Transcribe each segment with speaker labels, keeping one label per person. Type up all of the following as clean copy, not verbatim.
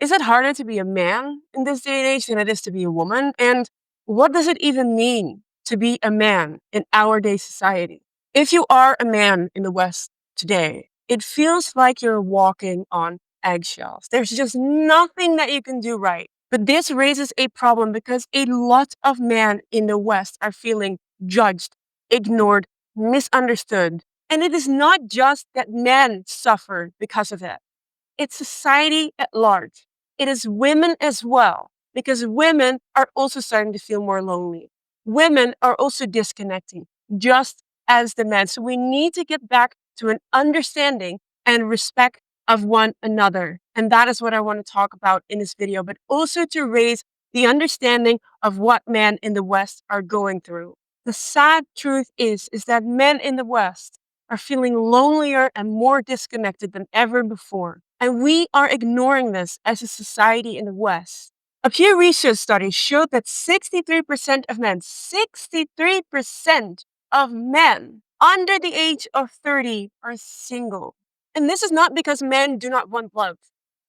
Speaker 1: Is it harder to be a man in this day and age than it is to be a woman? And what does it even mean to be a man in our day society? If you are a man in the West today, it feels like you're walking on eggshells. There's just nothing that you can do right. But this raises a problem because a lot of men in the West are feeling judged, ignored, misunderstood. And it is not just that men suffer because of it. It's society at large. It is women as well, because women are also starting to feel more lonely. Women are also disconnecting, just as the men. So we need to get back to an understanding and respect of one another. And that is what I want to talk about in this video, but also to raise the understanding of what men in the West are going through. The sad truth is that men in the West are feeling lonelier and more disconnected than ever before. And we are ignoring this as a society in the West. A few research studies showed that 63% of men, 63% of men under the age of 30 are single. And this is not because men do not want love.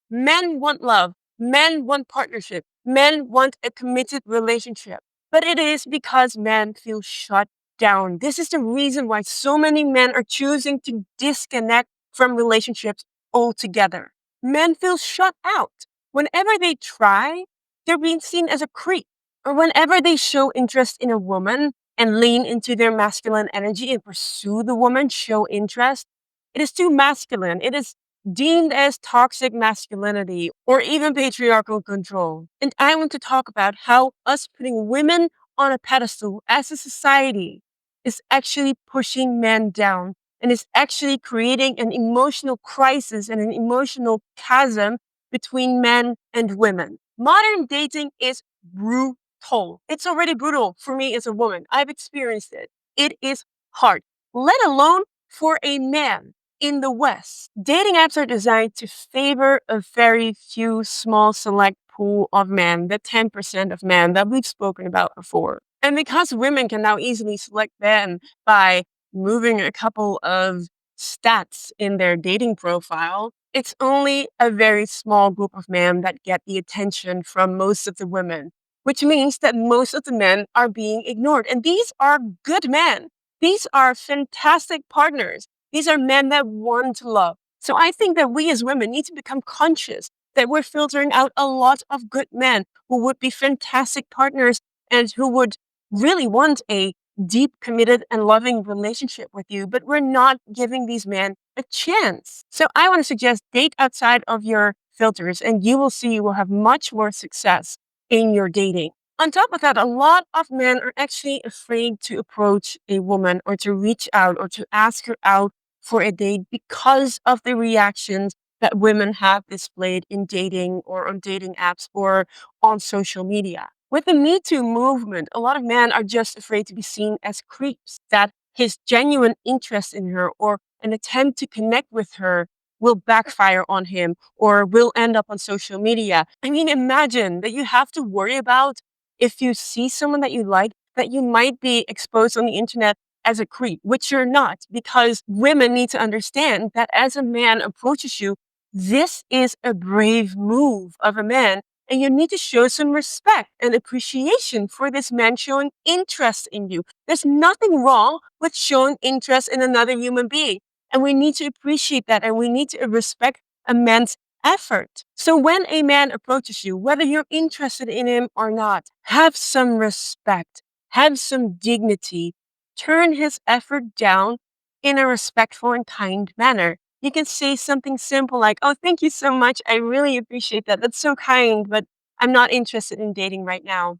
Speaker 1: Men want love. Men want partnership. Men want a committed relationship. But it is because men feel shut down. This is the reason why so many men are choosing to disconnect from relationships altogether. Men feel shut out. Whenever they try, they're being seen as a creep. Or whenever they show interest in a woman and lean into their masculine energy and pursue the woman, show interest, it is too masculine. It is deemed as toxic masculinity or even patriarchal control. And I want to talk about how us putting women on a pedestal as a society is actually pushing men down and is actually creating an emotional crisis and an emotional chasm between men and women. Modern dating is brutal. It's already brutal for me as a woman. I've experienced it. It is hard, let alone for a man. In the West, dating apps are designed to favor a very few small select pool of men, the 10% of men that we've spoken about before. And because women can now easily select men by moving a couple of stats in their dating profile, it's only a very small group of men that get the attention from most of the women, which means that most of the men are being ignored. And these are good men. These are fantastic partners. These are men that want to love. So I think that we as women need to become conscious that we're filtering out a lot of good men who would be fantastic partners and who would really want a deep, committed, and loving relationship with you, but we're not giving these men a chance. So I want to suggest date outside of your filters, and you will see you will have much more success in your dating. On top of that, a lot of men are actually afraid to approach a woman or to reach out or to ask her out for a date because of the reactions that women have displayed in dating or on dating apps or on social media. With the Me Too movement, a lot of men are just afraid to be seen as creeps, that his genuine interest in her or an attempt to connect with her will backfire on him or will end up on social media. I mean, imagine that you have to worry about if you see someone that you like, that you might be exposed on the internet as a creep, which you're not, because women need to understand that as a man approaches you, this is a brave move of a man, and you need to show some respect and appreciation for this man showing interest in you. There's nothing wrong with showing interest in another human being, and we need to appreciate that, and we need to respect a man's effort. So when a man approaches you, whether you're interested in him or not, have some respect, have some dignity, turn his effort down in a respectful and kind manner. You can say something simple like, "Oh, thank you so much. I really appreciate that. That's so kind, but I'm not interested in dating right now."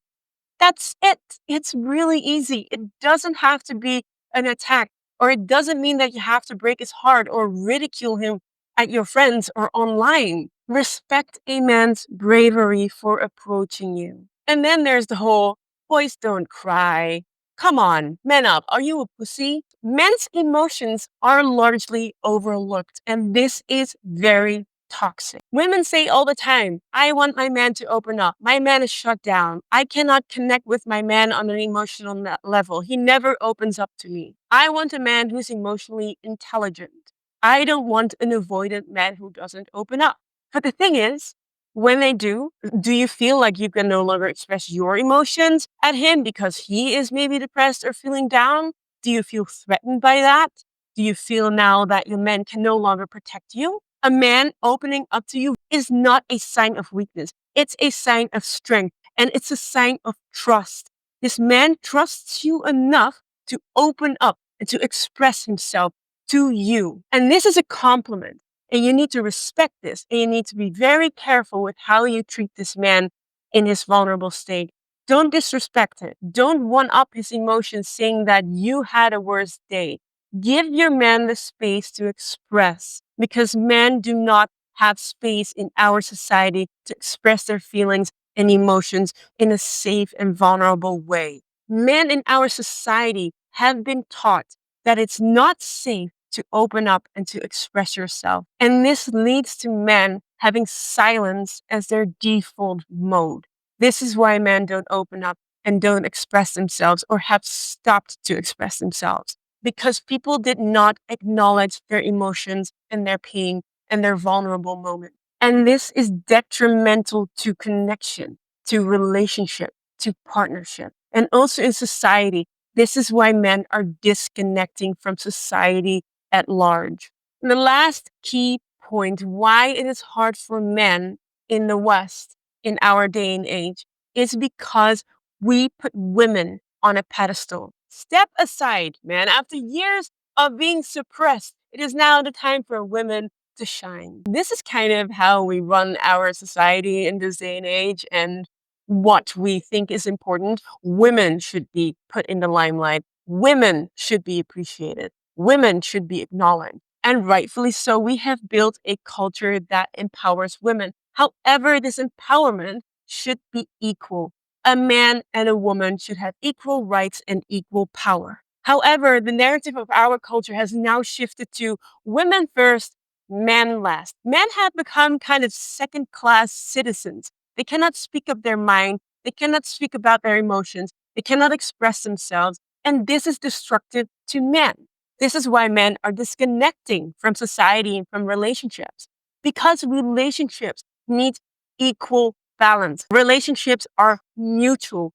Speaker 1: That's it. It's really easy. It doesn't have to be an attack, or it doesn't mean that you have to break his heart or ridicule him at your friends or online. Respect a man's bravery for approaching you. And then there's the whole, boys don't cry. Come on, man up. Are you a pussy? Men's emotions are largely overlooked, and this is very toxic. Women say all the time, "I want my man to open up. My man is shut down. I cannot connect with my man on an emotional level. He never opens up to me. I want a man who's emotionally intelligent. I don't want an avoidant man who doesn't open up." But the thing is, When they do you feel like you can no longer express your emotions at him because he is maybe depressed or feeling down? Do you feel threatened by that? Do you feel now that your man can no longer protect you? A man opening up to you is not a sign of weakness. It's a sign of strength and it's a sign of trust. This man trusts you enough to open up and to express himself to you. And this is a compliment. And you need to respect this. And you need to be very careful with how you treat this man in his vulnerable state. Don't disrespect it. Don't one up his emotions saying that you had a worse day. Give your man the space to express because men do not have space in our society to express their feelings and emotions in a safe and vulnerable way. Men in our society have been taught that it's not safe to open up and to express yourself. And this leads to men having silence as their default mode. This is why men don't open up and don't express themselves or have stopped to express themselves because people did not acknowledge their emotions and their pain and their vulnerable moment. And this is detrimental to connection, to relationship, to partnership, and also in society. This is why men are disconnecting from society at large. And the last key point why it is hard for men in the West in our day and age is because we put women on a pedestal. Step aside, man. After years of being suppressed, it is now the time for women to shine. This is kind of how we run our society in this day and age and what we think is important. Women should be put in the limelight. Women should be appreciated. Women should be acknowledged. And rightfully so, we have built a culture that empowers women. However, this empowerment should be equal. A man and a woman should have equal rights and equal power. However, the narrative of our culture has now shifted to women first, men last. Men have become kind of second class citizens. They cannot speak of their mind. They cannot speak about their emotions. They cannot express themselves. And this is destructive to men. This is why men are disconnecting from society and from relationships because relationships need equal balance. Relationships are mutual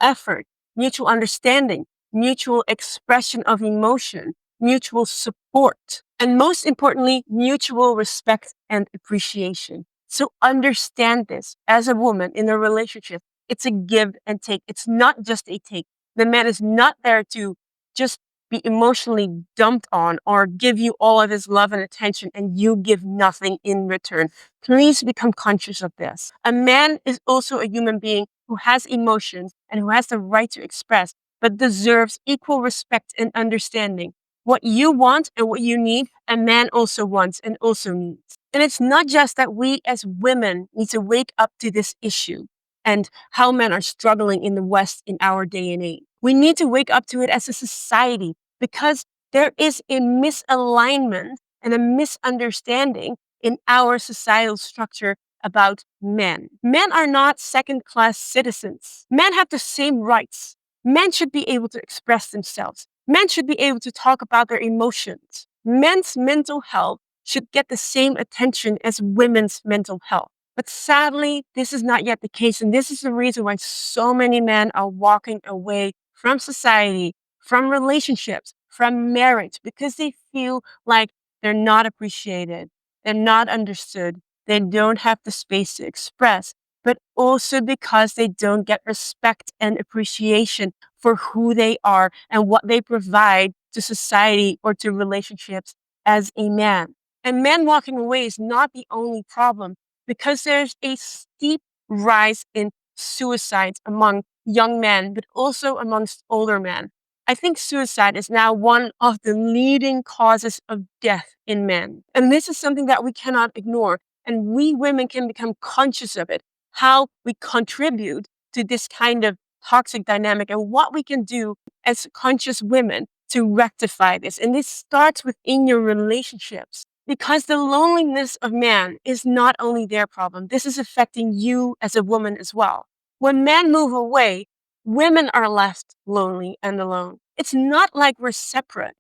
Speaker 1: effort, mutual understanding, mutual expression of emotion, mutual support, and most importantly, mutual respect and appreciation. So understand this as a woman in a relationship. It's a give and take. It's not just a take. The man is not there to just be emotionally dumped on or give you all of his love and attention and you give nothing in return. Please become conscious of this. A man is also a human being who has emotions and who has the right to express, but deserves equal respect and understanding. What you want and what you need, a man also wants and also needs. And it's not just that we as women need to wake up to this issue and how men are struggling in the West in our day and age. We need to wake up to it as a society because there is a misalignment and a misunderstanding in our societal structure about men. Men are not second-class citizens. Men have the same rights. Men should be able to express themselves. Men should be able to talk about their emotions. Men's mental health should get the same attention as women's mental health. But sadly, this is not yet the case. And this is the reason why so many men are walking away from society, from relationships, from marriage, because they feel like they're not appreciated, they're not understood, they don't have the space to express, but also because they don't get respect and appreciation for who they are and what they provide to society or to relationships as a man. And men walking away is not the only problem because there's a steep rise in suicides among young men, but also amongst older men. I think suicide is now one of the leading causes of death in men. And this is something that we cannot ignore. And we women can become conscious of it, how we contribute to this kind of toxic dynamic and what we can do as conscious women to rectify this. And this starts within your relationships. Because the loneliness of man is not only their problem, this is affecting you as a woman as well. When men move away, women are left lonely and alone. It's not like we're separate.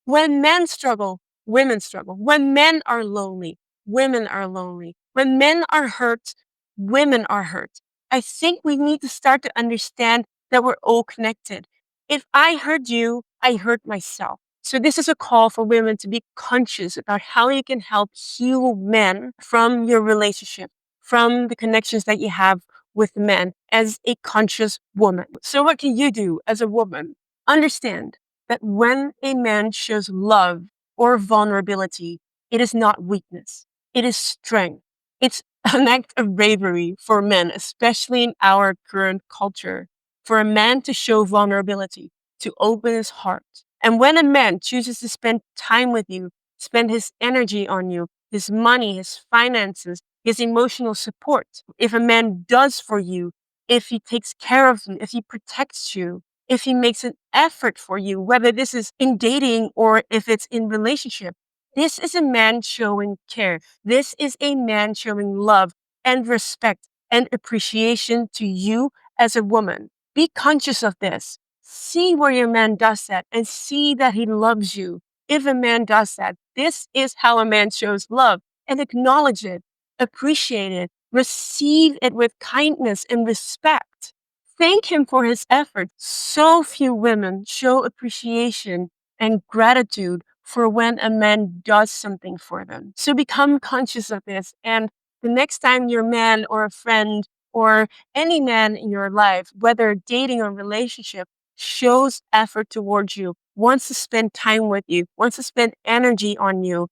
Speaker 1: When men struggle, women struggle. When men are lonely, women are lonely. When men are hurt, women are hurt. I think we need to start to understand that we're all connected. If I hurt you, I hurt myself. So this is a call for women to be conscious about how you can help heal men from your relationship, from the connections that you have with men as a conscious woman. So what can you do as a woman? Understand that when a man shows love or vulnerability, it is not weakness. It is strength. It's an act of bravery for men, especially in our current culture, for a man to show vulnerability, to open his heart. And when a man chooses to spend time with you, spend his energy on you, his money, his finances, his emotional support, if a man does for you, if he takes care of you, if he protects you, if he makes an effort for you, whether this is in dating or if it's in relationship, this is a man showing care. This is a man showing love and respect and appreciation to you as a woman. Be conscious of this. See where your man does that and see that he loves you. If a man does that, this is how a man shows love, and acknowledge it, appreciate it, receive it with kindness and respect. Thank him for his effort. So few women show appreciation and gratitude for when a man does something for them. So become conscious of this. And the next time your man or a friend or any man in your life, whether dating or relationship, shows effort towards you, wants to spend time with you, wants to spend energy on you,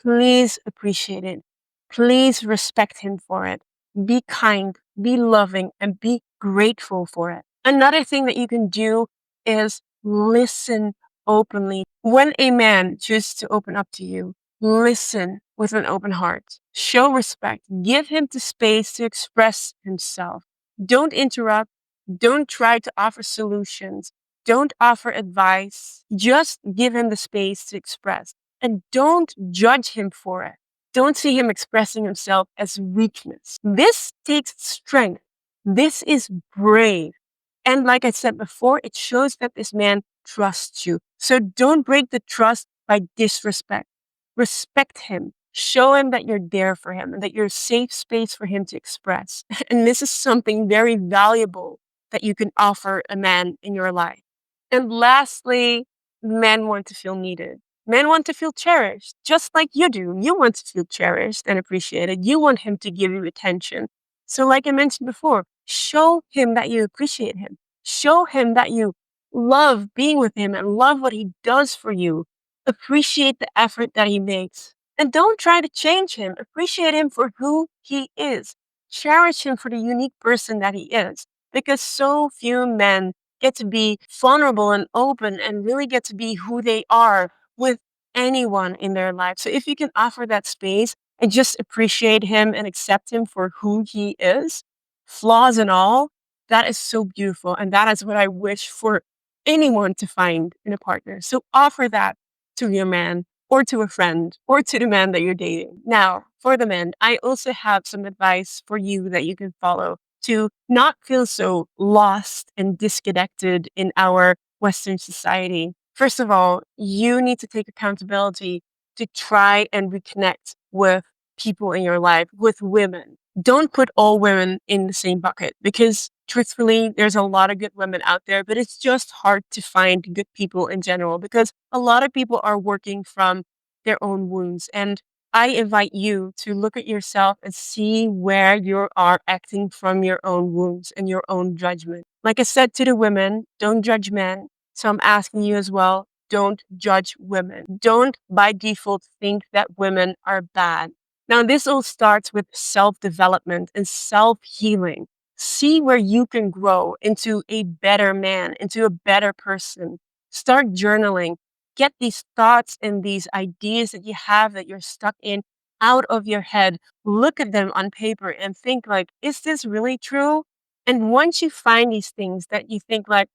Speaker 1: please appreciate it. Please respect him for it. Be kind, be loving, and be grateful for it. Another thing that you can do is listen openly. When a man chooses to open up to you, listen with an open heart. Show respect. Give him the space to express himself. Don't interrupt. Don't try to offer solutions. Don't offer advice. Just give him the space to express. And don't judge him for it. Don't see him expressing himself as weakness. This takes strength. This is brave. And like I said before, it shows that this man trusts you. So don't break the trust by disrespect. Respect him. Show him that you're there for him and that you're a safe space for him to express. And this is something very valuable that you can offer a man in your life. And lastly, men want to feel needed. Men want to feel cherished, just like you do. You want to feel cherished and appreciated. You want him to give you attention. So like I mentioned before, show him that you appreciate him. Show him that you love being with him and love what he does for you. Appreciate the effort that he makes. And don't try to change him. Appreciate him for who he is. Cherish him for the unique person that he is. Because so few men get to be vulnerable and open and really get to be who they are with anyone in their life. So if you can offer that space and just appreciate him and accept him for who he is, flaws and all, that is so beautiful. And that is what I wish for anyone to find in a partner. So offer that to your man or to a friend or to the man that you're dating. Now, for the men, I also have some advice for you that you can follow to not feel so lost and disconnected in our Western society. First of all, you need to take accountability to try and reconnect with people in your life, with women. Don't put all women in the same bucket because truthfully, there's a lot of good women out there, but it's just hard to find good people in general because a lot of people are working from their own wounds. And I invite you to look at yourself and see where you are acting from your own wounds and your own judgment. Like I said to the women, don't judge men. So I'm asking you as well, don't judge women. Don't by default think that women are bad. Now, this all starts with self-development and self-healing. See where you can grow into a better man, into a better person. Start journaling. Get these thoughts and these ideas that you have that you're stuck in out of your head. Look at them on paper and think like, is this really true? And once you find these things that you think like,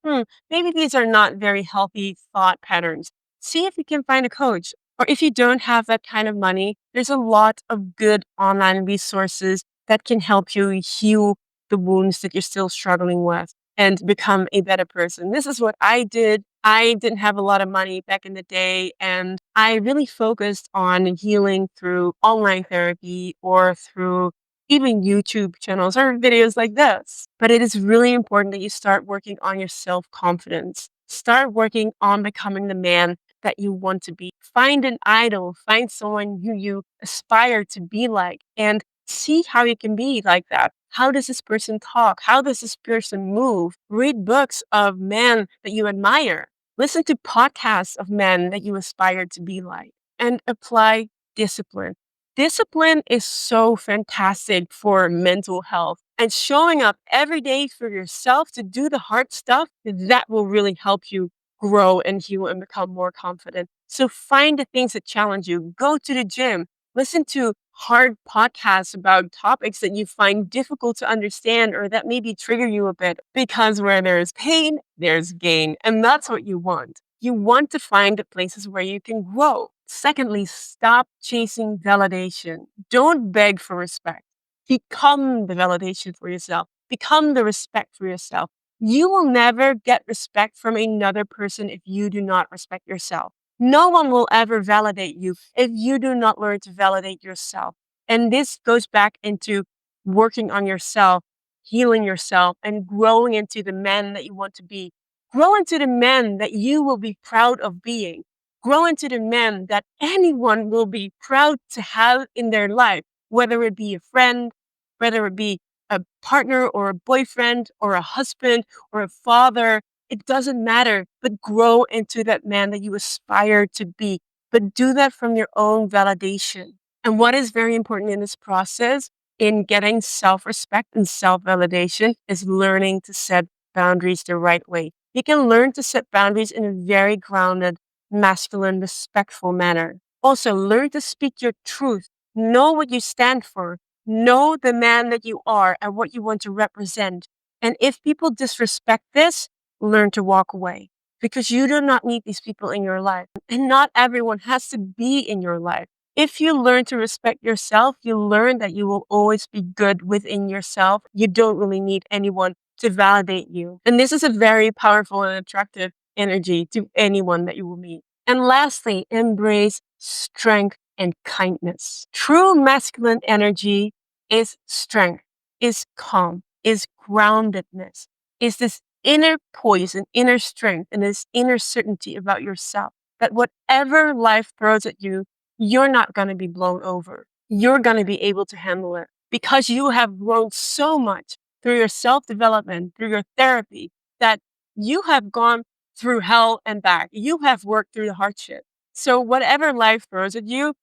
Speaker 1: maybe these are not very healthy thought patterns, see if you can find a coach. Or if you don't have that kind of money, there's a lot of good online resources that can help you heal the wounds that you're still struggling with and become a better person. This is what I did. I didn't have a lot of money back in the day, and I really focused on healing through online therapy or through even YouTube channels or videos like this. But it is really important that you start working on your self-confidence. Start working on becoming the man that you want to be. Find an idol, find someone who you aspire to be like, and see how you can be like that. How does this person talk? How does this person move? Read books of men that you admire. Listen to podcasts of men that you aspire to be like, and apply discipline. Discipline is so fantastic for mental health, and showing up every day for yourself to do the hard stuff that will really help you grow and heal and become more confident. So find the things that challenge you. Go to the gym. Listen to hard podcasts about topics that you find difficult to understand or that maybe trigger you a bit, because where there's pain, there's gain. And that's what you want. You want to find the places where you can grow. Secondly, stop chasing validation. Don't beg for respect. Become the validation for yourself. Become the respect for yourself. You will never get respect from another person if you do not respect yourself. No one will ever validate you if you do not learn to validate yourself. And this goes back into working on yourself, healing yourself, and growing into the man that you want to be. Grow into the man that you will be proud of being. Grow into the man that anyone will be proud to have in their life, whether it be a friend, whether it be a partner or a boyfriend or a husband or a father. It doesn't matter, but grow into that man that you aspire to be. But do that from your own validation. And what is very important in this process, in getting self-respect and self-validation, is learning to set boundaries the right way. You can learn to set boundaries in a very grounded, masculine, respectful manner. Also, learn to speak your truth. Know what you stand for. Know the man that you are and what you want to represent. And if people disrespect this, learn to walk away, because you do not need these people in your life. And not everyone has to be in your life. If you learn to respect yourself, you learn that you will always be good within yourself. You don't really need anyone to validate you. And this is a very powerful and attractive energy to anyone that you will meet. And lastly, embrace strength and kindness. True masculine energy is strength, is calm, is groundedness, is this inner poise and inner strength and this inner certainty about yourself that whatever life throws at you, you're not going to be blown over. You're going to be able to handle it because you have grown so much through your self-development, through your therapy, that you have gone through hell and back. You have worked through the hardship. So whatever life throws at you,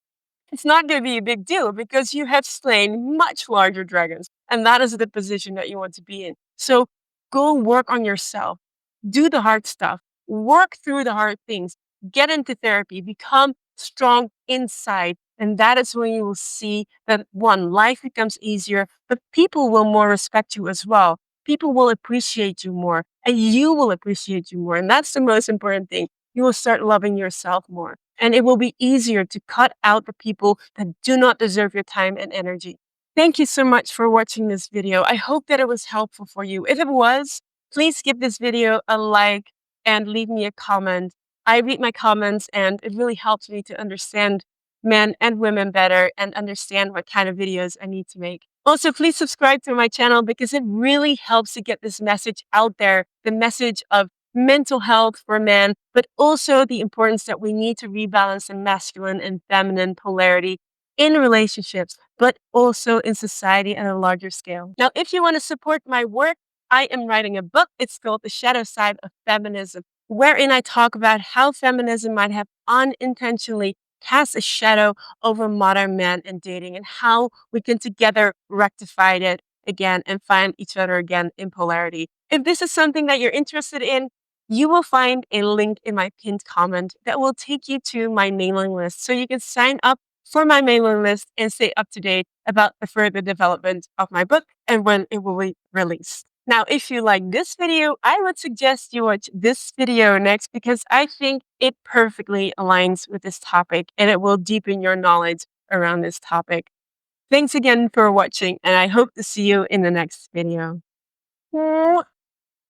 Speaker 1: it's not going to be a big deal because you have slain much larger dragons. And that is the position that you want to be in. So go work on yourself. Do the hard stuff. Work through the hard things. Get into therapy. Become strong inside. And that is when you will see that, one, life becomes easier, but people will more respect you as well. People will appreciate you more, and you will appreciate you more. And that's the most important thing. You will start loving yourself more. And it will be easier to cut out the people that do not deserve your time and energy. Thank you so much for watching this video. I hope that it was helpful for you. If it was, please give this video a like and leave me a comment. I read my comments and it really helps me to understand men and women better and understand what kind of videos I need to make. Also, please subscribe to my channel because it really helps to get this message out there, the message of mental health for men, but also the importance that we need to rebalance the masculine and feminine polarity in relationships, but also in society at a larger scale. Now, if you want to support my work, I am writing a book. It's called The Shadow Side of Feminism, wherein I talk about how feminism might have unintentionally cast a shadow over modern men and dating, and how we can together rectify it again and find each other again in polarity. If this is something that you're interested in, you will find a link in my pinned comment that will take you to my mailing list so you can sign up for my mailing list and stay up to date about the further development of my book and when it will be released. Now, if you like this video, I would suggest you watch this video next because I think it perfectly aligns with this topic and it will deepen your knowledge around this topic. Thanks again for watching, and I hope to see you in the next video.